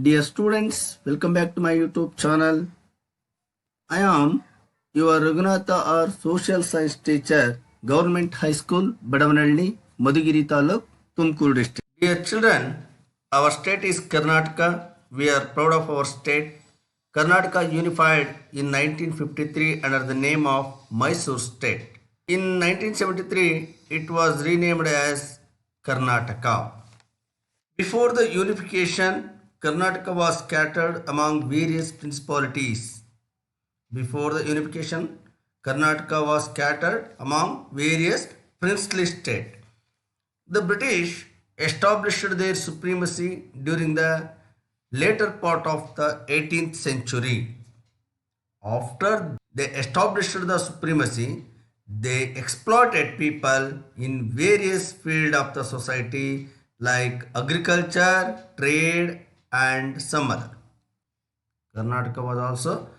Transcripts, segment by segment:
Dear students, welcome back to my YouTube channel. I am your Raghunatha R Social Science teacher, Government High School, Badavanalli, Madhugiri Taluk, Tumkur district. Dear children, our state is Karnataka. We are proud of our state. Karnataka unified in 1953 under the name of Mysore state. In 1973, it was renamed as Karnataka. Before the unification, Karnataka was scattered among various principalities. Before the unification, Karnataka was scattered among various princely states. The British established their supremacy during the later part of the 18th century. After they established the supremacy, they exploited people in various fields of the society like agriculture, trade, and some other. Karnataka was also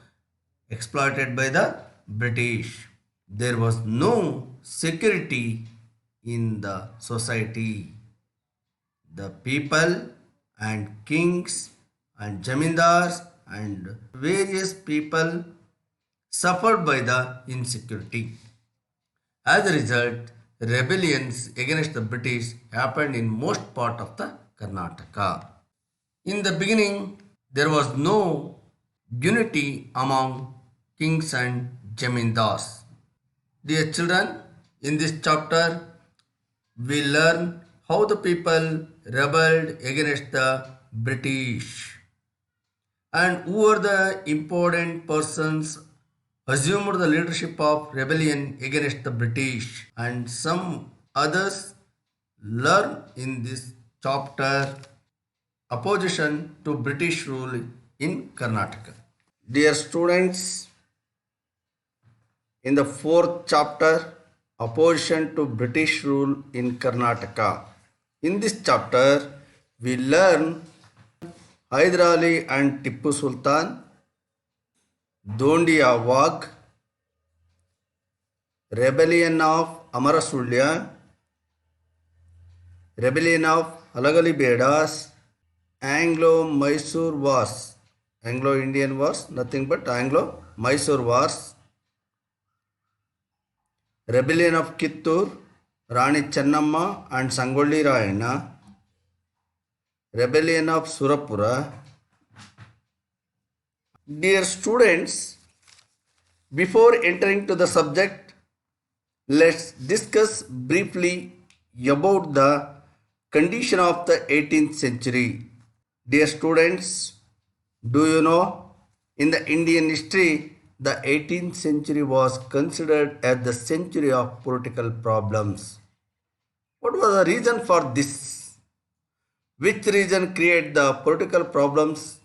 exploited by the British. There was no security in the society. The people and kings and jamindars and various people suffered by the insecurity. As a result, rebellions against the British happened in most part of the Karnataka. In the beginning, there was no unity among kings and jamindars. Dear children, in this chapter, we learn how the people rebelled against the British and who were the important persons assumed the leadership of rebellion against the British, and some others learn in this chapter opposition to British rule in Karnataka. Dear students, in the fourth chapter, opposition to British rule in Karnataka. In this chapter, we learn Hyder Ali and Tippu Sultan, Dondiya Wag, rebellion of Amarasulya, rebellion of Halagali Bedas, Anglo-Mysore Wars. Anglo-Indian Wars, nothing but Anglo-Mysore Wars, rebellion of Kittur, Rani Channamma and Sangolli Rayana, rebellion of Surapura. Dear students, before entering to the subject, let's discuss briefly about the condition of the 18th century. Dear students, do you know, in the Indian history, the 18th century was considered as the century of political problems. What was the reason for this? Which reason created the political problems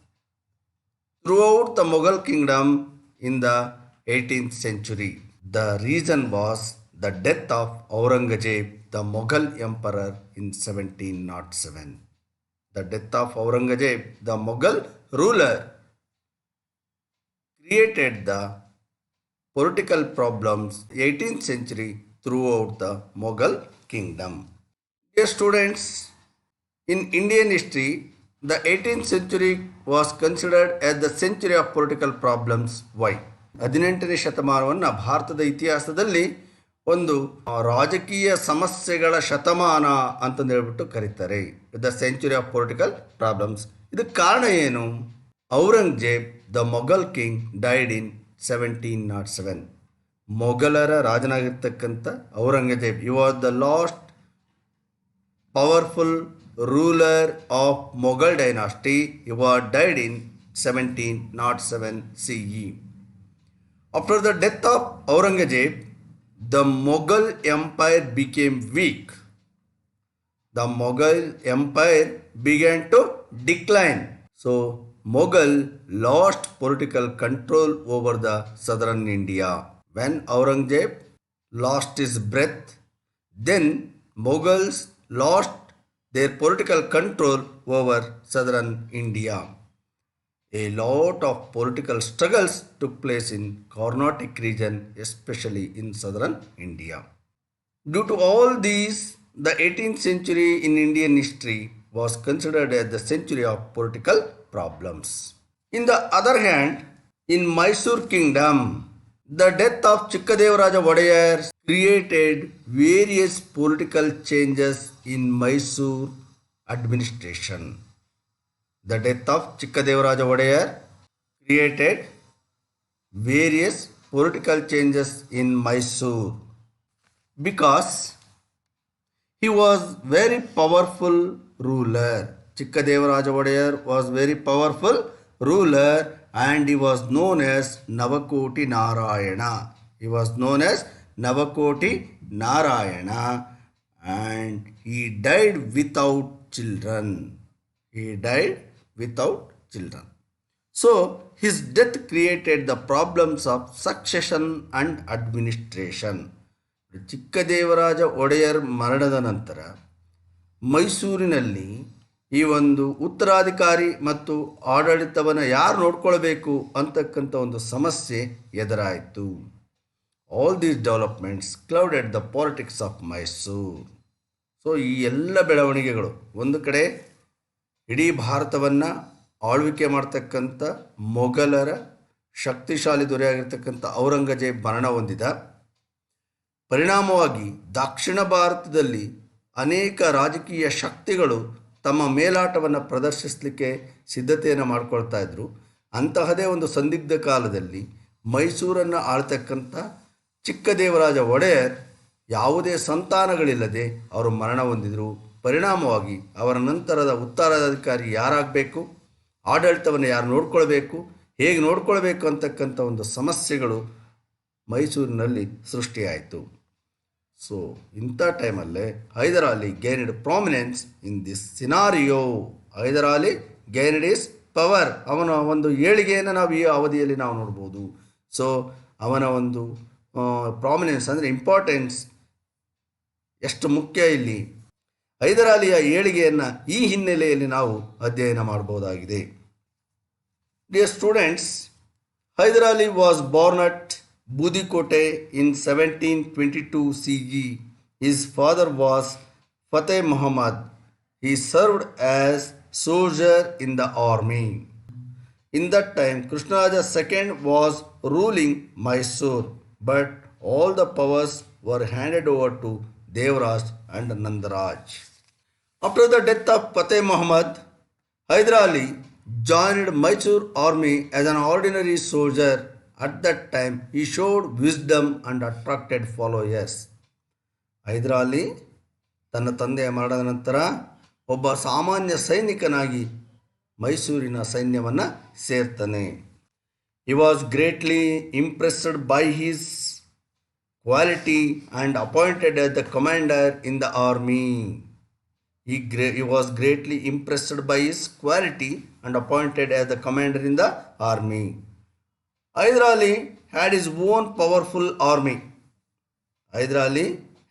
throughout the Mughal kingdom in the 18th century? The reason was the death of Aurangzeb, the Mughal emperor, in 1707. The death of Aurangzeb, the Mughal ruler, created the political problems 18th century throughout the Mughal kingdom. Dear students, in Indian history, the 18th century was considered as the century of political problems. Why? 18ನೇ ಶತಮಾನವನ್ನು ಭಾರತದ ಇತಿಹಾಸದಲ್ಲಿ ಒಂದು ರಾಜಕೀಯ ಸಮಸ್ಯೆಗಳ ಶತಮಾನ ಅಂತಂದು ಹೇಳ್ಬಿಟ್ಟು ಕರೀತಾರೆ. The century of political problems. ಇದಕ್ಕೆ ಕಾರಣ ಏನು? Aurangzeb the Mughal king died in 1707. ಮೊಘಲರ ರಾಜನಾಗಿರ್ತಕ್ಕಂಥ Aurangzeb, he was the last powerful ruler of Mughal dynasty. He was died in 1707 CE. After the death of Aurangzeb, the Mughal empire became weak. The Mughal empire began to decline. So Mughal lost political control over the southern India. When Aurangzeb lost his breath, then Mughals lost their political control over southern India. A lot of political struggles took place in Carnatic region, especially in southern India. Due to all these, the 18th century in Indian history was considered as the century of political problems. In the other hand, in Mysore kingdom, the death of Chikkadevaraja Wadayar created various political changes in Mysore administration. The death of Chikkadevaraja Wadayar created various political changes in Mysore because he was very powerful ruler. Chikkadevaraja Wadayar was very powerful ruler and he was known as Navakoti Narayana. He was known as Navakoti Narayana and he died without children. He died without children. So his death created the problems of succession and administration. Chikkadevaraja Wodeyar ಮರಣದ ನಂತರ ಮೈಸೂರಿನಲ್ಲಿ ಈ ಒಂದು ಉತ್ತರಾಧಿಕಾರಿ ಮತ್ತು ಆಡಳಿತವನ್ನು ಯಾರು ನೋಡ್ಕೊಳ್ಬೇಕು ಅಂತಕ್ಕಂಥ ಒಂದು ಸಮಸ್ಯೆ ಎದುರಾಯಿತು. All these developments clouded the politics of Mysuru. So ಈ ಎಲ್ಲ ಬೆಳವಣಿಗೆಗಳು, ಒಂದು ಕಡೆ ಇಡೀ ಭಾರತವನ್ನು ಆಳ್ವಿಕೆ ಮಾಡ್ತಕ್ಕಂಥ ಮೊಘಲರ ಶಕ್ತಿಶಾಲಿ ದೊರೆಯಾಗಿರ್ತಕ್ಕಂಥ ಔರಂಗಜೇಬ್ ಮರಣ ಹೊಂದಿದ, ಪರಿಣಾಮವಾಗಿ ದಕ್ಷಿಣ ಭಾರತದಲ್ಲಿ ಅನೇಕ ರಾಜಕೀಯ ಶಕ್ತಿಗಳು ತಮ್ಮ ಮೇಲಾಟವನ್ನು ಪ್ರದರ್ಶಿಸಲಿಕ್ಕೆ ಸಿದ್ಧತೆಯನ್ನು ಮಾಡಿಕೊಳ್ತಾ ಇದ್ದರು. ಅಂತಹದೇ ಒಂದು ಸಂದಿಗ್ಧ ಕಾಲದಲ್ಲಿ ಮೈಸೂರನ್ನು ಆಳ್ತಕ್ಕಂಥ ಚಿಕ್ಕದೇವರಾಜ ಒಡೆಯರ್ ಯಾವುದೇ ಸಂತಾನಗಳಿಲ್ಲದೆ ಅವರು ಮರಣ ಹೊಂದಿದರು. ಪರಿಣಾಮವಾಗಿ ಅವರ ನಂತರದ ಉತ್ತರಾಧಿಕಾರಿ ಯಾರಾಗಬೇಕು, ಆಡಳಿತವನ್ನು ಯಾರು ನೋಡ್ಕೊಳ್ಬೇಕು, ಹೇಗೆ ನೋಡ್ಕೊಳ್ಬೇಕು ಅಂತಕ್ಕಂಥ ಒಂದು ಸಮಸ್ಯೆಗಳು ಮೈಸೂರಿನಲ್ಲಿ ಸೃಷ್ಟಿಯಾಯಿತು. ಸೊ ಇಂಥ ಟೈಮಲ್ಲೇ Hyder Ali gained prominence in this scenario. Hyder Ali gained his power. ಅವನ ಒಂದು ಏಳಿಗೆಯನ್ನು ನಾವು ಈ ಅವಧಿಯಲ್ಲಿ ನಾವು ನೋಡ್ಬೋದು. ಸೊ ಅವನ ಒಂದು ಪ್ರಾಮಿನೆನ್ಸ್ ಅಂದರೆ ಇಂಪಾರ್ಟೆನ್ಸ್ ಎಷ್ಟು ಮುಖ್ಯ ಇಲ್ಲಿ, ಹೈದರ್ ಅಲಿಯ ಏಳಿಗೆಯನ್ನು ಈ ಹಿನ್ನೆಲೆಯಲ್ಲಿ ನಾವು ಅಧ್ಯಯನ ಮಾಡಬಹುದಾಗಿದೆ. Dear students, Hyder Ali was born at Budikote in 1722 CE. His father was Fateh Muhammad. He served as soldier in the army. In that time, Krishnaraja II was ruling Mysore, but all the powers were handed over to Devraj and Nandaraj. After the death of Fateh Muhammad, Hyder Ali joined Mysore army as an ordinary soldier. At that time, he showed wisdom and attracted followers. Hyder Ali ತನ್ನ ತಂದೆಯ ಮರಣದ ನಂತರ ಒಬ್ಬ ಸಾಮಾನ್ಯ ಸೈನಿಕನಾಗಿ ಮೈಸೂರಿನ ಸೈನ್ಯವನ್ನು ಸೇರ್ತಾನೆ. He was greatly impressed by his quality and appointed as the commander in the army. He was greatly impressed by his quality and appointed as the commander in the army. Hyder Ali had his own powerful army. Hyder Ali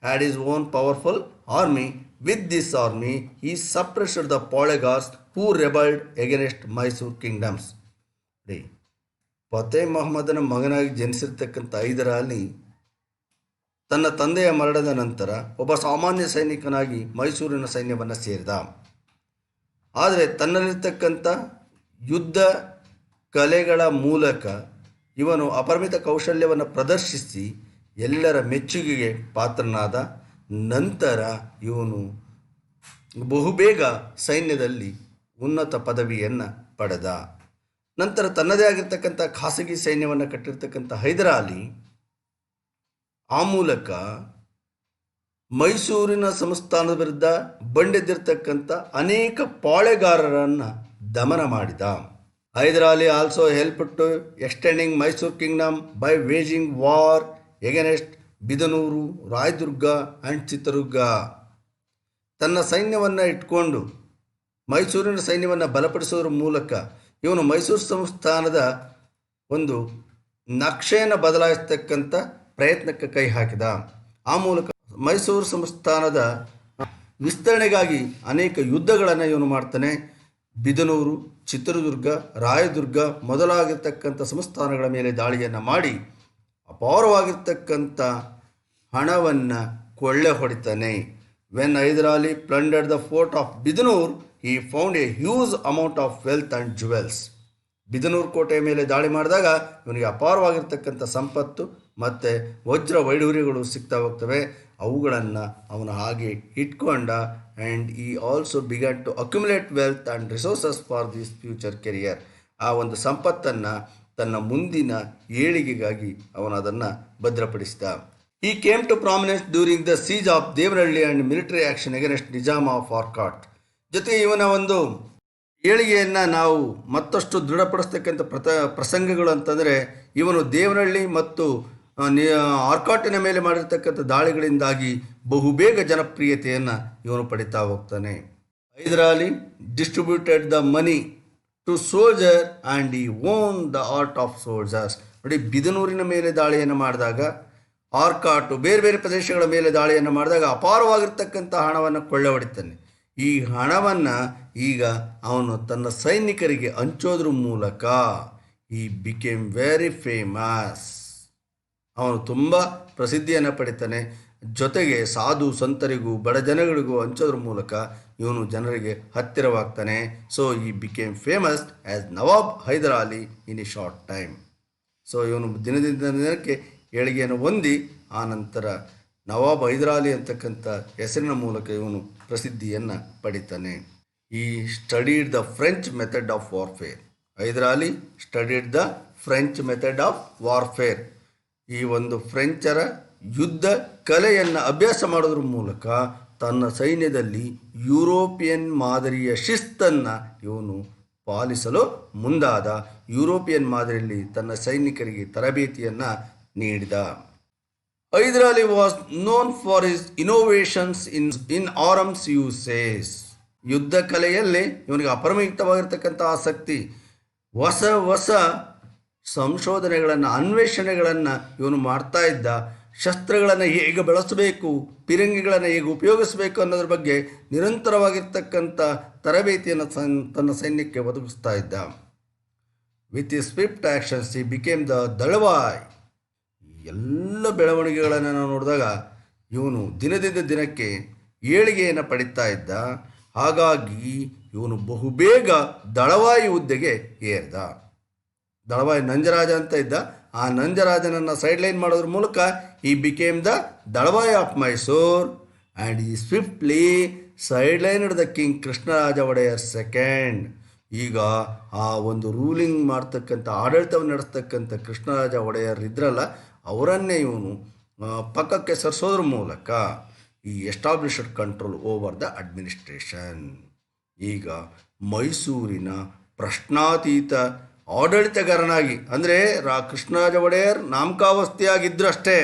had his own powerful army. With this army, he suppressed the polygars who rebelled against Mysore kingdoms. Fateh ಮೊಹಮ್ಮದನ ಮಗನಾಗಿ ಜನಿಸಿರ್ತಕ್ಕಂಥ ಹೈದರ್ ಅಲಿ ತನ್ನ ತಂದೆಯ ಮರಣದ ನಂತರ ಒಬ್ಬ ಸಾಮಾನ್ಯ ಸೈನಿಕನಾಗಿ ಮೈಸೂರಿನ ಸೈನ್ಯವನ್ನು ಸೇರಿದ. ಆದರೆ ತನ್ನಲ್ಲಿರ್ತಕ್ಕಂಥ ಯುದ್ಧ ಕಲೆಗಳ ಮೂಲಕ ಇವನು ಅಪರಿಮಿತ ಕೌಶಲ್ಯವನ್ನು ಪ್ರದರ್ಶಿಸಿ ಎಲ್ಲರ ಮೆಚ್ಚುಗೆಗೆ ಪಾತ್ರನಾದ. ನಂತರ ಇವನು ಬಹುಬೇಗ ಸೈನ್ಯದಲ್ಲಿ ಉನ್ನತ ಪದವಿಯನ್ನು ಪಡೆದ. ನಂತರ ತನ್ನದೇ ಆಗಿರ್ತಕ್ಕಂಥ ಖಾಸಗಿ ಸೈನ್ಯವನ್ನು ಕಟ್ಟಿರ್ತಕ್ಕಂಥ ಹೈದರ್ ಅಲಿ ಆ ಮೂಲಕ ಮೈಸೂರಿನ ಸಂಸ್ಥಾನದ ವಿರುದ್ಧ ಬಂಡೆದ್ದಿರ್ತಕ್ಕಂಥ ಅನೇಕ ಪಾಳೆಗಾರರನ್ನು ದಮನ ಮಾಡಿದ. Hyder Ali also helped to extending Mysore kingdom by waging war against Bidanur, Rayadurga and Chitradurga. ತನ್ನ ಸೈನ್ಯವನ್ನು ಇಟ್ಕೊಂಡು ಮೈಸೂರಿನ ಸೈನ್ಯವನ್ನು ಬಲಪಡಿಸೋದ್ರ ಮೂಲಕ ಇವನು ಮೈಸೂರು ಸಂಸ್ಥಾನದ ಒಂದು ನಕ್ಷೆಯನ್ನು ಬದಲಾಯಿಸ್ತಕ್ಕಂಥ ಪ್ರಯತ್ನಕ್ಕೆ ಕೈ ಹಾಕಿದ. ಆ ಮೂಲಕ ಮೈಸೂರು ಸಂಸ್ಥಾನದ ವಿಸ್ತರಣೆಗಾಗಿ ಅನೇಕ ಯುದ್ಧಗಳನ್ನು ಇವನು ಮಾಡ್ತಾನೆ. ಬಿದನೂರು, ಚಿತ್ರದುರ್ಗ, ರಾಯದುರ್ಗ ಮೊದಲಾಗಿರ್ತಕ್ಕಂಥ ಸಂಸ್ಥಾನಗಳ ಮೇಲೆ ದಾಳಿಯನ್ನು ಮಾಡಿ ಅಪಾರವಾಗಿರ್ತಕ್ಕಂಥ ಹಣವನ್ನು ಕೊಳ್ಳೆ ಹೊಡಿತಾನೆ. When Hyder Ali plundered the fort of Bidanur, he found a huge amount of wealth and jewels. Bidanur ಕೋಟೆಯ ಮೇಲೆ ದಾಳಿ ಮಾಡಿದಾಗ ಇವನಿಗೆ ಅಪಾರವಾಗಿರ್ತಕ್ಕಂಥ ಸಂಪತ್ತು ಮತ್ತು ವಜ್ರ ವೈಢೂರ್ಯಗಳು ಸಿಗ್ತಾ ಹೋಗ್ತವೆ. ಅವುಗಳನ್ನು ಅವನು ಹಾಗೆ ಇಟ್ಕೊಂಡ. And he also began to accumulate wealth and resources for this future career. ಆ ಒಂದು ಸಂಪತ್ತನ್ನು ತನ್ನ ಮುಂದಿನ ಏಳಿಗೆಗಾಗಿ ಅವನು ಅದನ್ನು ಭದ್ರಪಡಿಸಿದ. He came to prominence during the siege of Devanahalli and military action against Nizam of Arcot. ಜೊತೆಗೆ ಇವನ ಒಂದು ಏಳಿಗೆಯನ್ನು ನಾವು ಮತ್ತಷ್ಟು ದೃಢಪಡಿಸ್ತಕ್ಕಂಥ ಪ್ರಸಂಗಗಳು ಅಂತಂದರೆ, ಇವನು ದೇವನಹಳ್ಳಿ ಮತ್ತು ಆರ್ಕಾಟಿನ ಮೇಲೆ ಮಾಡಿರ್ತಕ್ಕಂಥ ದಾಳಿಗಳಿಂದಾಗಿ ಬಹುಬೇಗ ಜನಪ್ರಿಯತೆಯನ್ನು ಇವನು ಪಡಿತಾ ಹೋಗ್ತಾನೆ. Hyder Ali distributed the money to soldier and he own the art of soldiers. ನೋಡಿ, ಬಿದನೂರಿನ ಮೇಲೆ ದಾಳಿಯನ್ನು ಮಾಡಿದಾಗ, ಆರ್ಕಾಟು ಬೇರೆ ಬೇರೆ ಪ್ರದೇಶಗಳ ಮೇಲೆ ದಾಳಿಯನ್ನು ಮಾಡಿದಾಗ ಅಪಾರವಾಗಿರ್ತಕ್ಕಂಥ ಹಣವನ್ನು ಕೊಳ್ಳೆ ಹೊಡಿತಾನೆ. ಈ ಹಣವನ್ನು ಈಗ ಅವನು ತನ್ನ ಸೈನಿಕರಿಗೆ ಹಂಚೋದ್ರ ಮೂಲಕ ಈ ಬಿಕೇಮ್ ವೆರಿ ಫೇಮಸ್. ಅವನು ತುಂಬ ಪ್ರಸಿದ್ಧಿಯನ್ನು ಪಡಿತಾನೆ. ಜೊತೆಗೆ ಸಾಧು ಸಂತರಿಗೂ ಬಡ ಜನಗಳಿಗೂ ಹಂಚೋದ್ರ ಮೂಲಕ ಇವನು ಜನರಿಗೆ ಹತ್ತಿರವಾಗ್ತಾನೆ. So he became famous as Nawab Hyder Ali in a short time. So ಇವನು ದಿನದಿಂದ ದಿನಕ್ಕೆ ಏಳಿಗೆಯನ್ನು ಹೊಂದಿ ಆ ನಂತರ ನವಾಬ್ ಹೈದರ್ ಅಲಿ ಅಂತಕ್ಕಂಥ ಹೆಸರಿನ ಮೂಲಕ ಇವನು ಪ್ರಸಿದ್ಧಿಯನ್ನು ಪಡಿತಾನೆ. He studied the French method of warfare. Hyder Ali studied the French method of warfare. ಈ ಒಂದು ಫ್ರೆಂಚರ ಯುದ್ಧ ಕಲೆಯನ್ನು ಅಭ್ಯಾಸ ಮಾಡೋದ್ರ ಮೂಲಕ ತನ್ನ ಸೈನ್ಯದಲ್ಲಿ ಯುರೋಪಿಯನ್ ಮಾದರಿಯ ಶಿಸ್ತನ್ನು ಇವನು ಪಾಲಿಸಲು ಮುಂದಾದ. ಯುರೋಪಿಯನ್ ಮಾದರಿಯಲ್ಲಿ ತನ್ನ ಸೈನಿಕರಿಗೆ ತರಬೇತಿಯನ್ನು ನೀಡಿದ. Hyder Ali was known for his innovations in arms uses. ಯುದ್ಧ ಕಲೆಯಲ್ಲಿ ಇವನಿಗೆ ಅಪರಿಮಿತವಾಗಿರ್ತಕ್ಕಂಥ ಆಸಕ್ತಿ. ಹೊಸ ಹೊಸ ಸಂಶೋಧನೆಗಳನ್ನು, ಅನ್ವೇಷಣೆಗಳನ್ನು ಇವನು ಮಾಡ್ತಾ ಇದ್ದ. ಶಸ್ತ್ರಗಳನ್ನು ಹೇಗೆ ಬಳಸಬೇಕು, ಪಿರಂಗಿಗಳನ್ನು ಹೇಗೆ ಉಪಯೋಗಿಸಬೇಕು ಅನ್ನೋದ್ರ ಬಗ್ಗೆ ನಿರಂತರವಾಗಿರ್ತಕ್ಕಂಥ ತರಬೇತಿಯನ್ನು ತನ್ನ ಸೈನ್ಯಕ್ಕೆ ಒದಗಿಸ್ತಾ ಇದ್ದ. With he swift actions he became the Dalavayi. ಎಲ್ಲ ಬೆಳವಣಿಗೆಗಳನ್ನು ನಾವು ನೋಡಿದಾಗ ಇವನು ದಿನದಿಂದ ದಿನಕ್ಕೆ ಏಳಿಗೆಯನ್ನು ಪಡಿತಾ ಇದ್ದ. ಹಾಗಾಗಿ ಇವನು ಬಹುಬೇಗ ದಳವಾಯಿ ಹುದ್ದೆಗೆ ಏರ್ದ. ದಳವಾಯಿ ನಂಜರಾಜ ಅಂತ ಇದ್ದ. ಆ ನಂಜರಾಜನನ್ನು ಸೈಡ್ಲೈನ್ ಮಾಡೋದ್ರ ಮೂಲಕ he became the Dalavayi of Mysore and he swiftly sidelined the king Krishnaraja Wodeyar second. ಈಗ ಆ ಒಂದು ರೂಲಿಂಗ್ ಮಾಡ್ತಕ್ಕಂಥ, ಆಡಳಿತವನ್ನು ನಡೆಸ್ತಕ್ಕಂಥ ಕೃಷ್ಣರಾಜ ಒಡೆಯರ್ ಇದ್ರಲ್ಲ, ಅವರನ್ನೇ ಇವನು ಪಕ್ಕಕ್ಕೆ ಸರಿಸೋದ್ರ ಮೂಲಕ ಈ established control over the administration. ಈಗ ಮೈಸೂರಿನ ಪ್ರಶ್ನಾತೀತ ಆಡಳಿತಗಾರನಾಗಿ, ಅಂದರೆ ಕೃಷ್ಣರಾಜ ಒಡೆಯರ್ ನಾಮಕಾವಸ್ಥೆಯಾಗಿದ್ದರು ಅಷ್ಟೇ,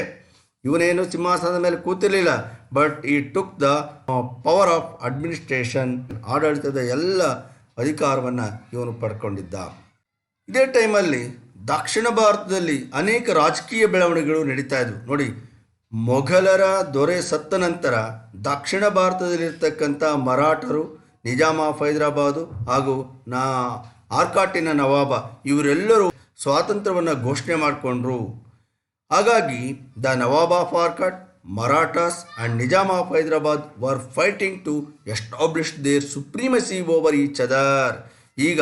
ಇವನೇನು ಸಿಂಹಾಸನದ ಮೇಲೆ ಕೂತಿರಲಿಲ್ಲ. ಬಟ್ ಈ took the power of administration. ಆಡಳಿತದ ಎಲ್ಲ ಅಧಿಕಾರವನ್ನು ಇವನು ಪಡ್ಕೊಂಡಿದ್ದ. ಇದೇ ಟೈಮಲ್ಲಿ ದಕ್ಷಿಣ ಭಾರತದಲ್ಲಿ ಅನೇಕ ರಾಜಕೀಯ ಬೆಳವಣಿಗೆಗಳು ನಡೀತಾ ಇದ್ವು. ನೋಡಿ, ಮೊಘಲರ ದೊರೆ ಸತ್ತ ನಂತರ ದಕ್ಷಿಣ ಭಾರತದಲ್ಲಿರ್ತಕ್ಕಂಥ ಮರಾಠರು, ನಿಜಾಮ ಆಫ್ ಹೈದರಾಬಾದು ಹಾಗೂ ಆರ್ಕಾಟಿನ ನವಾಬ ಇವರೆಲ್ಲರೂ ಸ್ವಾತಂತ್ರ್ಯವನ್ನು ಘೋಷಣೆ ಮಾಡಿಕೊಂಡ್ರು. ಹಾಗಾಗಿ the Nawab of Arcot, Marathas and Nizam of Hyderabad were fighting to establish their supremacy over each other. ಈಗ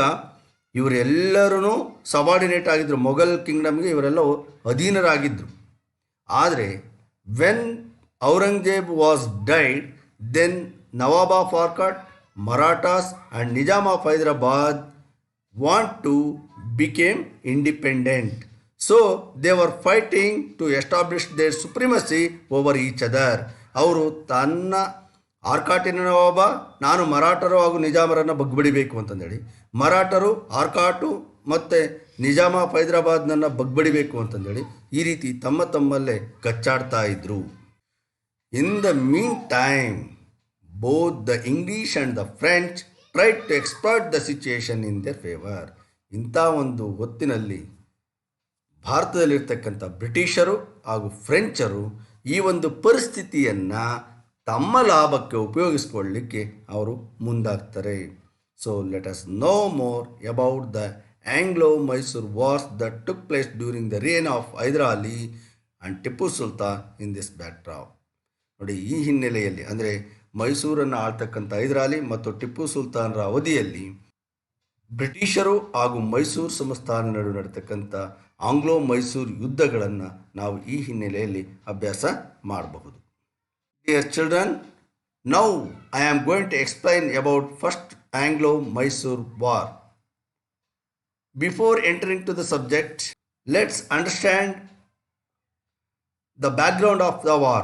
ಇವರೆಲ್ಲರೂ ಸಬಾರ್ಡಿನೇಟ್ ಆಗಿದ್ದರು. ಮೊಘಲ್ ಕಿಂಗ್ಡಮ್ಗೆ ಇವರೆಲ್ಲ ಅಧೀನರಾಗಿದ್ದರು. ಆದರೆ when Aurangzeb was died, then Nawab of Arcot, Marathas and Nizam of Hyderabad want to become independent. So they were fighting to establish their supremacy over each other. ಅವರು ತನ್ನ ಆರ್ಕಾಟಿನ ನವಾಬ, ನಾನು ಮರಾಠರು ಹಾಗೂ ನಿಜಾಮರನ್ನು ಬಗ್ಬಡಿಬೇಕು ಅಂತಂದೇಳಿ, ಮರಾಠರು ಆರ್ಕಾಟು ಮತ್ತು ನಿಜಾಮ ಆಫ್ ಹೈದರಾಬಾದ್ನನ್ನು ಬಗ್ಬಡಿಬೇಕು ಅಂತಂದೇಳಿ ಈ ರೀತಿ ತಮ್ಮಲ್ಲೇ ಕಚ್ಚಾಡ್ತಾ ಇದ್ರು. In the mean time both the English and the French tried to exploit the situation in their favour. ಇಂಥ ಒಂದು ಹೊತ್ತಿನಲ್ಲಿ ಭಾರತದಲ್ಲಿರ್ತಕ್ಕಂಥ ಬ್ರಿಟಿಷರು ಹಾಗೂ ಫ್ರೆಂಚರು ಈ ಒಂದು ಪರಿಸ್ಥಿತಿಯನ್ನು ತಮ್ಮ ಲಾಭಕ್ಕೆ ಉಪಯೋಗಿಸ್ಕೊಳ್ಳಲಿಕ್ಕೆ ಅವರು ಮುಂದಾಗ್ತಾರೆ. So let us know more about the Anglo Mysore wars that took place during the reign of Hyder Ali and Tipu Sultan in this backdrop. ನೋಡಿ, ಈ ಹಿನ್ನೆಲೆಯಲ್ಲಿ ಅಂದರೆ ಮೈಸೂರನ್ನು ಆಳ್ತಕ್ಕಂಥ ಹೈದರಾಲಿ ಮತ್ತು ಟಿಪ್ಪು ಸುಲ್ತಾನರ ಅವಧಿಯಲ್ಲಿ ಬ್ರಿಟಿಷರು ಹಾಗೂ ಮೈಸೂರು ಸಂಸ್ಥಾನ ನಡುವೆ ನಡೆತಕ್ಕಂಥ ಆಂಗ್ಲೋ ಮೈಸೂರು ಯುದ್ಧಗಳನ್ನು ನಾವು ಈ ಹಿನ್ನೆಲೆಯಲ್ಲಿ ಅಭ್ಯಾಸ ಮಾಡಬಹುದು. Dear children, now I am going to explain about first Anglo-Mysore War. Before entering to the subject, let's understand the background of the war.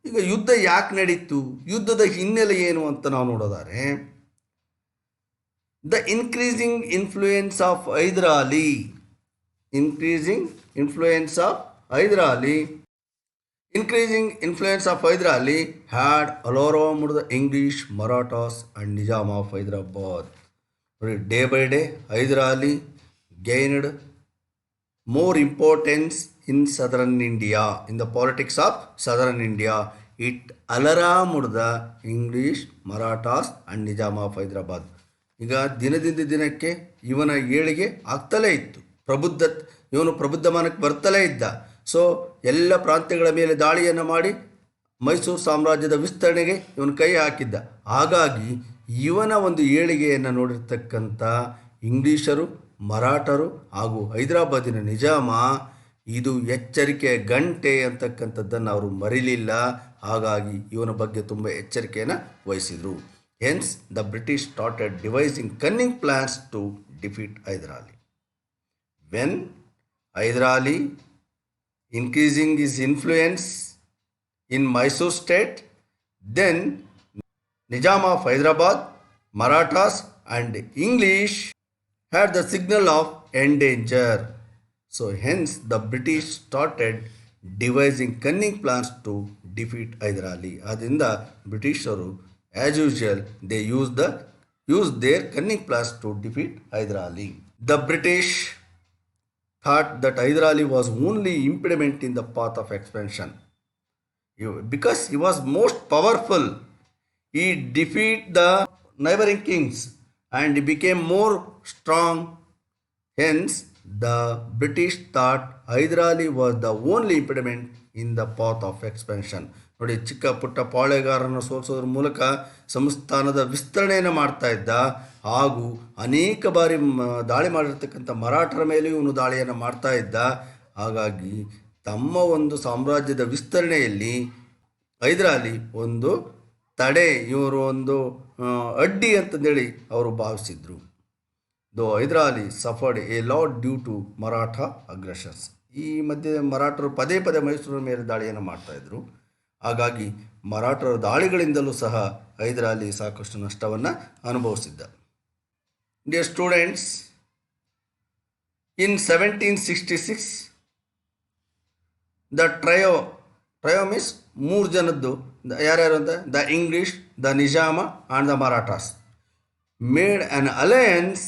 ಈಗ ಯುದ್ಧ ಯಾಕೆ ನಡೀತು, ಯುದ್ಧದ ಹಿನ್ನೆಲೆ ಏನು ಅಂತ ನಾವು ನೋಡೋದಾದ್ರೆ, the increasing influence of Hyder Ali, increasing influence of Hyder Ali had alarmed the English, Marathas and Nizam of Hyderabad. Day by day, Hyder Ali gained more importance in southern India, in the politics of southern India. It alarmed the English, Marathas and Nizam of Hyderabad. ಈಗ ದಿನದಿಂದ ದಿನಕ್ಕೆ ಇವನ ಏಳಿಗೆ ಆಗ್ತಲೇ ಇತ್ತು. ಇವನು ಪ್ರಬುದ್ಧಮಾನಕ್ಕೆ ಬರ್ತಲೇ ಇದ್ದ. So ಎಲ್ಲ ಪ್ರಾಂತ್ಯಗಳ ಮೇಲೆ ದಾಳಿಯನ್ನು ಮಾಡಿ ಮೈಸೂರು ಸಾಮ್ರಾಜ್ಯದ ವಿಸ್ತರಣೆಗೆ ಇವನು ಕೈ ಹಾಕಿದ್ದ. ಹಾಗಾಗಿ ಇವನ ಒಂದು ಏಳಿಗೆಯನ್ನು ನೋಡಿರ್ತಕ್ಕಂಥ ಇಂಗ್ಲೀಷರು, ಮರಾಠರು ಹಾಗೂ ಹೈದರಾಬಾದಿನ ನಿಜಾಮ ಇದು ಎಚ್ಚರಿಕೆಯ ಗಂಟೆ ಅಂತಕ್ಕಂಥದ್ದನ್ನು ಅವರು ಮರಿಲಿಲ್ಲ. ಹಾಗಾಗಿ ಇವನ ಬಗ್ಗೆ ತುಂಬ ಎಚ್ಚರಿಕೆಯನ್ನು ವಹಿಸಿದರು. Hence the British started devising cunning plans to defeat Hyder Ali. When Hyder Ali increasing his influence in Mysore state, then Nizam of Hyderabad, Marathas and English had the signal of endanger. So hence the British started devising cunning plans to defeat Hyder Ali. Adinda Britishers, as usual, they used their cunning plans to defeat Hyder Ali. The British thought that Hyder Ali was only impediment in the path of expansion. Because he was most powerful, he defeated the neighboring kings and he became more strong. Hence, the British thought Hyder Ali was the only impediment in the path of expansion. ನೋಡಿ, ಚಿಕ್ಕ ಪುಟ್ಟ ಪಾಳೆಗಾರರನ್ನು ಸೋಲಿಸೋದ್ರ ಮೂಲಕ ಸಂಸ್ಥಾನದ ವಿಸ್ತರಣೆಯನ್ನು ಮಾಡ್ತಾ ಇದ್ದ. ಹಾಗೂ ಅನೇಕ ಬಾರಿ ದಾಳಿ ಮಾಡಿರ್ತಕ್ಕಂಥ ಮರಾಠರ ಮೇಲೂ ಇವನು ದಾಳಿಯನ್ನು ಮಾಡ್ತಾ ಇದ್ದ. ಹಾಗಾಗಿ ತಮ್ಮ ಒಂದು ಸಾಮ್ರಾಜ್ಯದ ವಿಸ್ತರಣೆಯಲ್ಲಿ ಹೈದರ್ ಅಲಿ ಒಂದು ತಡೆ, ಇವರು ಒಂದು ಅಡ್ಡಿ ಅಂತಂದೇಳಿ ಅವರು ಭಾವಿಸಿದರು. Though Hyder Ali suffered a lot due to Maratha aggressions. ಈ ಮಧ್ಯೆ ಮರಾಠರು ಪದೇ ಪದೇ ಮೈಸೂರಿನ ಮೇಲೆ ದಾಳಿಯನ್ನು ಮಾಡ್ತಾಯಿದ್ರು. ಹಾಗಾಗಿ ಮರಾಠರ ದಾಳಿಗಳಿಂದಲೂ ಸಹ ಹೈದರ್ ಅಲಿ ಸಾಕಷ್ಟು ನಷ್ಟವನ್ನು ಅನುಭವಿಸಿದ್ದ. Dear students, in 1766 the trio means ಮೂರು ಜನದ್ದು, ಯಾರ್ಯಾರು ಅಂತ, the English, the Nizam and the Marathas made an alliance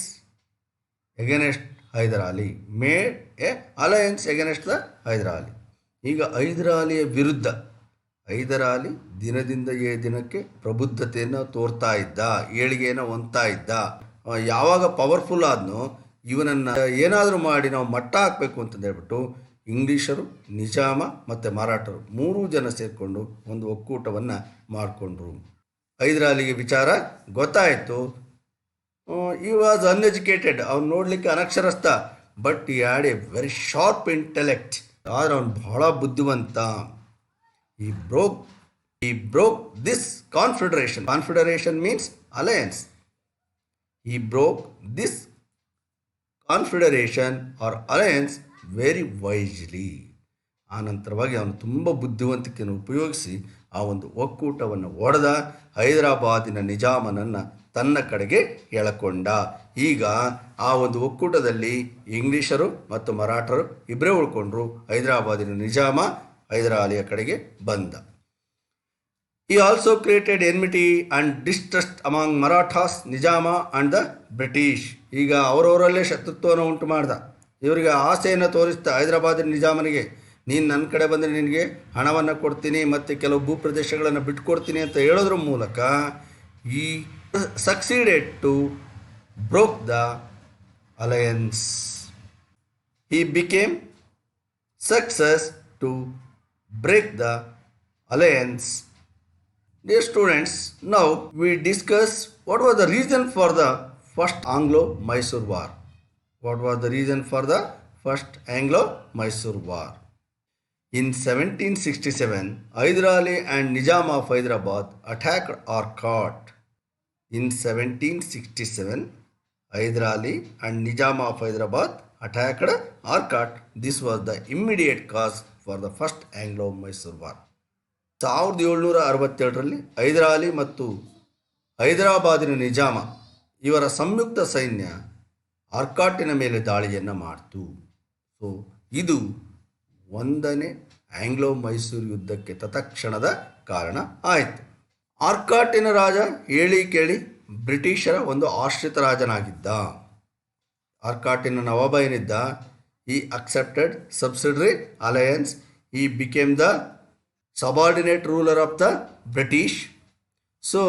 against Hyder Ali. Made a alliance against the Hyder Ali. ಈಗ ಹೈದರ್ ಅಲಿಯ ವಿರುದ್ಧ ಹೈದರ್ ಅಲಿ ದಿನದಿಂದ ದಿನಕ್ಕೆ ಪ್ರಬುದ್ಧತೆಯನ್ನು ತೋರ್ತಾ ಇದ್ದ, ಏಳಿಗೆಯನ್ನು ಹೊಂದ್ತಾ ಇದ್ದ. ಯಾವಾಗ ಪವರ್ಫುಲ್ ಆದ್ನೋ ಇವನನ್ನು ಏನಾದರೂ ಮಾಡಿ ನಾವು ಮಟ್ಟ ಹಾಕಬೇಕು ಅಂತಂದು ಹೇಳ್ಬಿಟ್ಟು ಇಂಗ್ಲೀಷರು, ನಿಜಾಮ ಮತ್ತು ಮರಾಠರು ಮೂರೂ ಜನ ಸೇರಿಕೊಂಡು ಒಂದು ಒಕ್ಕೂಟವನ್ನು ಮಾಡಿಕೊಂಡ್ರು. ಹೈದರ್ ಅಲಿಗೆ ವಿಚಾರ ಗೊತ್ತಾಯಿತು. ಈ ವಾಸ್ ಅನ್ಎಜುಕೇಟೆಡ್, ಅವ್ನು ನೋಡಲಿಕ್ಕೆ ಅನಕ್ಷರಸ್ಥ, but he had A very sharp intellect. ಆದರೆ ಅವನು ಬಹಳ ಬುದ್ಧಿವಂತ. He broke this confederation. Confederation means alliance. He broke this confederation or alliance very wisely. ಆನಂತರವಾಗಿ ಅವನು ತುಂಬ ಬುದ್ಧಿವಂತಿಕೆಯನ್ನು ಉಪಯೋಗಿಸಿ ಆ ಒಂದು ಒಕ್ಕೂಟವನ್ನು ಒಡೆದ. ಹೈದರಾಬಾದಿನ ನಿಜಾಮನನ್ನು ತನ್ನ ಕಡೆಗೆ ಎಳಕೊಂಡ. ಈಗ ಆ ಒಂದು ಒಕ್ಕೂಟದಲ್ಲಿ ಇಂಗ್ಲೀಷರು ಮತ್ತು ಮರಾಠರು ಇಬ್ಬರೇ ಉಳ್ಕೊಂಡ್ರು. ಹೈದರಾಬಾದಿನ ನಿಜಾಮ ಹೈದರ್ ಅಲಿಯ ಕಡೆಗೆ ಬಂದ. He also created enmity and distrust among Marathas, Nizama and the British. ಈಗ ಅವರವರಲ್ಲೇ ಶತ್ರುತ್ವವನ್ನು ಉಂಟು ಮಾಡ್ದ. ಇವರಿಗೆ ಆಸೆಯನ್ನು ತೋರಿಸ್ತಾ ಹೈದರಾಬಾದಿನ ನಿಜಾಮನಿಗೆ, ನೀನು ನನ್ನ ಕಡೆ ಬಂದರೆ ನಿನಗೆ ಹಣವನ್ನು ಕೊಡ್ತೀನಿ ಮತ್ತು ಕೆಲವು ಭೂಪ್ರದೇಶಗಳನ್ನು ಬಿಟ್ಟುಕೊಡ್ತೀನಿ ಅಂತ ಹೇಳೋದ್ರ ಮೂಲಕ ಈ succeeded to broke the alliance. He became success to break the alliance. Dear students, now we discuss what was the reason for the first Anglo-Mysore War. What was the reason for the first Anglo-Mysore War? In 1767, Hyder Ali and Nizam of Hyderabad attacked Arcot. In 1767, Hyder Ali and Nizam of Hyderabad attacked Arcot. This was the immediate cause for the first Anglo-Mysore War. 1767ರಲ್ಲಿ Hyder Ali ಮತ್ತು ಹೈದರಾಬಾದಿನ ನಿಜಾಮ ಇವರ ಸಂಯುಕ್ತ ಸೈನ್ಯ ಆರ್ಕಾಟಿನ ಮೇಲೆ ದಾಳಿಯನ್ನು ಮಾಡಿತು. So ಇದು ಒಂದನೇ Anglo Mysuru ಯುದ್ಧಕ್ಕೆ ತತ್ಕ್ಷಣದ ಕಾರಣ ಆಯಿತು. ಆರ್ಕಾಟಿನ ರಾಜ ಹೇಳಿ ಕೇಳಿ ಬ್ರಿಟಿಷರ ಒಂದು ಆಶ್ರಿತ ರಾಜನಾಗಿದ್ದ. ಆರ್ಕಾಟಿನ ನವಾಬ ಏನಿದ್ದ, ಈ ಅಕ್ಸೆಪ್ಟೆಡ್ ಸಬ್ಸಿಡರಿ ಅಲಯನ್ಸ್, ಈ became the subordinate ruler of the British. So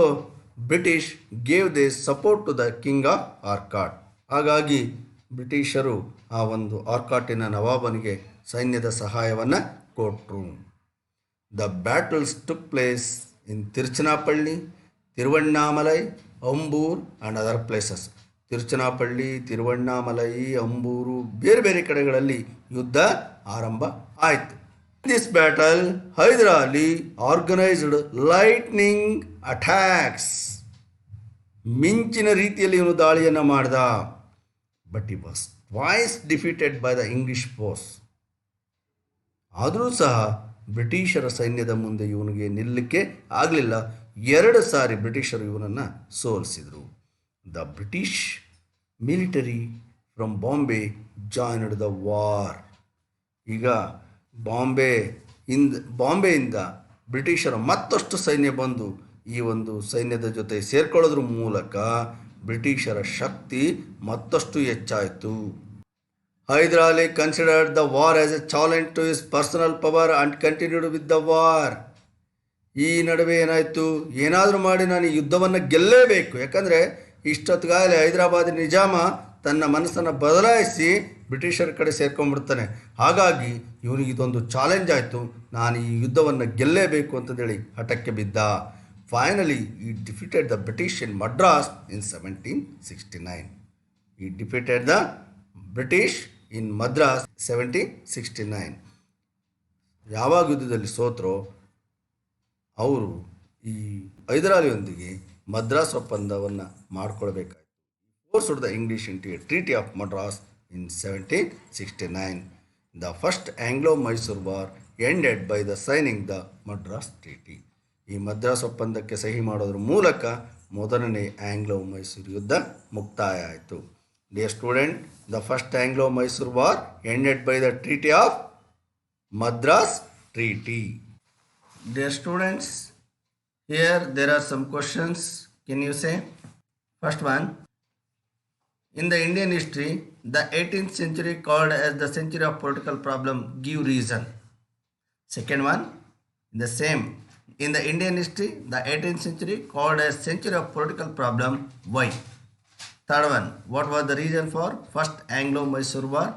British gave their support to the king of Arcot. ಹಾಗಾಗಿ ಬ್ರಿಟಿಷರು ಆ ಒಂದು ಆರ್ಕಾಟಿನ ನವಾಬನಿಗೆ ಸೈನ್ಯದ ಸಹಾಯವನ್ನು ಕೊಟ್ಟರು. The battles took place in Tiruchirappalli, Tiruvannamalai, Ambur and other places. Tiruchirappalli, Tiruvannamalai, Ambur ಬೇರೆ ಬೇರೆ ಕಡೆಗಳಲ್ಲಿ ಯುದ್ಧ ಆರಂಭ ಆಯಿತು. In this battle, Hyder Ali organized lightning attacks. ಮಿಂಚಿನ ರೀತಿಯಲ್ಲಿ ಇವನು ದಾಳಿಯನ್ನು ಮಾಡಿದ. But he was twice defeated by the English force. ಆದರೂ ಸಹ ಬ್ರಿಟಿಷರ ಸೈನ್ಯದ ಮುಂದೆ ಇವನಿಗೆ ನಿಲ್ಲಕ್ಕೆ ಆಗಲಿಲ್ಲ. 2 ಸಾರಿ ಬ್ರಿಟಿಷರು ಇವನನ್ನು ಸೋಲಿಸಿದರು. The British military from Bombay joined the war. ಈಗ ಬಾಂಬೆಯಿಂದ ಬ್ರಿಟಿಷರ ಮತ್ತಷ್ಟು ಸೈನ್ಯ ಬಂದು ಈ ಒಂದು ಸೈನ್ಯದ ಜೊತೆ ಸೇರ್ಕೊಳ್ಳೋದ್ರ ಮೂಲಕ ಬ್ರಿಟಿಷರ ಶಕ್ತಿ ಮತ್ತಷ್ಟು ಹೆಚ್ಚಾಯಿತು. Hyder Ali considered the war as a challenge to his personal power and continued with the war. ಈ ನಡುವೆ ಏನಾಯಿತು, ಏನಾದರೂ ಮಾಡಿ ನಾನು ಈ ಯುದ್ಧವನ್ನು ಗೆಲ್ಲೇಬೇಕು. ಯಾಕಂದರೆ ಇಷ್ಟೊತ್ತಿಗಾಗಲೇ ಹೈದರಾಬಾದ್ ನಿಜಾಮ ತನ್ನ ಮನಸ್ಸನ್ನು ಬದಲಾಯಿಸಿ ಬ್ರಿಟಿಷರ ಕಡೆ ಸೇರ್ಕೊಂಡ್ಬಿಡ್ತಾನೆ. ಹಾಗಾಗಿ ಇವನಿಗೆ ಇದೊಂದು ಚಾಲೆಂಜ್ ಆಯಿತು, ನಾನು ಈ ಯುದ್ಧವನ್ನು ಗೆಲ್ಲೇಬೇಕು ಅಂತಂದೇಳಿ ಹಠಕ್ಕೆ ಬಿದ್ದ. ಫೈನಲಿ ಈ ಡಿಫೀಟೆಡ್ ದ ಬ್ರಿಟಿಷ್ ಇನ್ ಮಡ್ರಾಸ್ ಇನ್ 1769. ಈ ಡಿಫೀಟೆಡ್ ದ ಬ್ರಿಟಿಷ್ ಇನ್ ಮದ್ರಾಸ್ 1769. ಯಾವಾಗ ಯುದ್ಧದಲ್ಲಿ ಸೋತರೋ ಅವರು ಈ ಹೈದರ್ ಅಲಿಯೊಂದಿಗೆ ಮದ್ರಾಸ್ ಒಪ್ಪಂದವನ್ನು ಮಾಡಿಕೊಳ್ಬೇಕಾಯಿತು. forced the English into a Treaty of Madras in 1769. The first Anglo-Mysore War ended by the signing the Madras Treaty. ಈ ಮದ್ರಾಸ್ ಒಪ್ಪಂದಕ್ಕೆ ಸಹಿ ಮಾಡೋದ್ರ ಮೂಲಕ ಮೊದಲನೇ ಆಂಗ್ಲೋ-ಮೈಸೂರು ಯುದ್ಧ ಮುಕ್ತಾಯ ಆಯಿತು. Dear student, the first Anglo-Mysore War ended by the Treaty of Madras Treaty. Dear students, here there are some questions. Can you say? First one. In the Indian history, the 18th century called as the century of political problem. Give reason. Second one, the same. In the Indian history, the 18th century called as century of political problem. Why? Third one, what was the reason for first Anglo-Mysore War?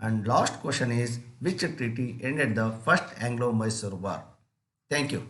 And last question is, which treaty ended the first Anglo-Mysore War? Thank you.